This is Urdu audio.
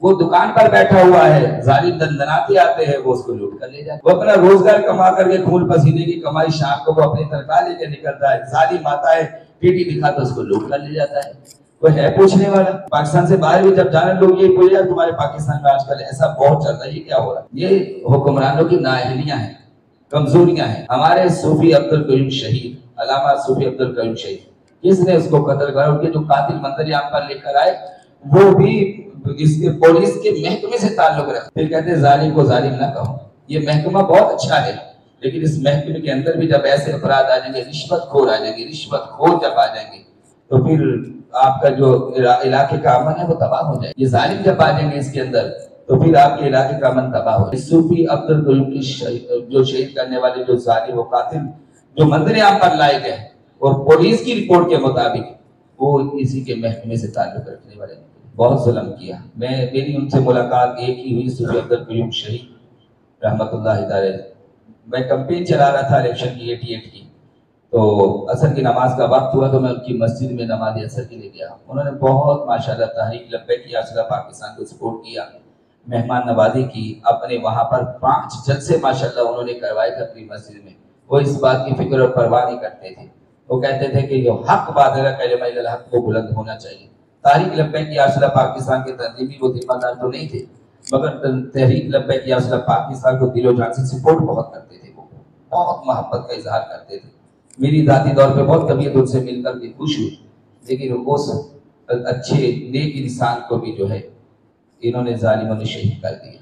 وہ دکان پر بیٹھا ہوا ہے، ظالم دندناتے آتے ہیں، وہ اس کو لوٹ کر لے جاتے، وہ اپنا روزگار کما کر کے خون پسینے کی کمائی شام کو وہ اپنی تنخواہ لے کے نکلتا ہے، ظالم آتا ہے ٹیٹی دکھا تو اس کو لوٹ کر لے جاتا ہے، کوئی ہے پوچھنے والا؟ پاکستان سے باہر بھی جب جانے لوگ یہ پوچھ جائے تمہارے پاکستان میں آج کل ایسا بہت چلتا ہے، یہ کیا ہو رہا ہے؟ یہ حکمرانوں کی نااہلیاں ہیں، کمزوریاں ہیں۔ ہمارے صوفی عبدالقیوم شہید، علامہ صوفی عبدالقیوم شہید، کس نے اس کو قتل کرا؟ ان کے جو قاتل منظر یہاں پر لے کر آئے وہ بھی اس کے پولیس کے محکمے سے تعلق رکھتے، پھر کہتے ہیں ظالم کو ظالم نہ کہو۔ یہ محکمہ بہت اچھا ہے، لیکن اس محکمے کے اندر بھی جب ایسے افراد آ جائیں گے، رشوت خور آ جائیں گے، رشوت خور جب آ جائیں گے تو پھر آپ کا جو علاقے کا امن ہے وہ تباہ ہو جائے گا۔ یہ ظالم جب آ جائیں گے اس کے اندر تو پھر آپ کے علاقے کا امن تباہ ہو جائے گا۔ صوفی عبدالقیوم کی جو شہید کرنے والے جو ظالم و قاتل جو منظر عام پر لائے گئے اور پولیس کی رپورٹ کے مطابق وہ اسی کے محکمے سے تعلق رکھنے والے بہت ظلم کیا۔ میری ان سے ملاقات ایک ہی ہوئی، صوفی عبدالقیوم شہید رحمۃ اللہ علیہ۔ میں کمپین چلا رہا تھا الیکشن کی 88 کی، تو عصر کی نماز کا وقت ہوا تو میں ان کی مسجد میں نماز عصر کے لیے گیا۔ انہوں نے بہت ماشاءاللہ تحریک لبیک یاسر پاکستان کو سپورٹ کیا، مہمان نوازی کی، اپنے وہاں پر 5 جلسے ماشاءاللہ انہوں نے کروائے تھے اپنی مسجد میں۔ وہ اس بات کی فکر اور پرواہ نہیں کرتے تھے، وہ کہتے تھے کہ جو حق بات ہے کلمہ الحق کو بلند ہونا چاہیے۔ تحریک لبیک یاسر پاکستان کے تنظیمی وہ ذمہ دار تو نہیں تھے، مگر تحریک لبیک یاسر پاکستان کو دل و جان سے سپورٹ بہت کرتے تھے، وہ بہت محبت کا اظہار کرتے تھے۔ میری ذاتی طور پہ بہت طبیعت ان سے مل کر کے خوش ہوئی، لیکن اس اچھے نیک انسان کو بھی جو ہے انہوں نے ظالموں نے شہید کر دیا۔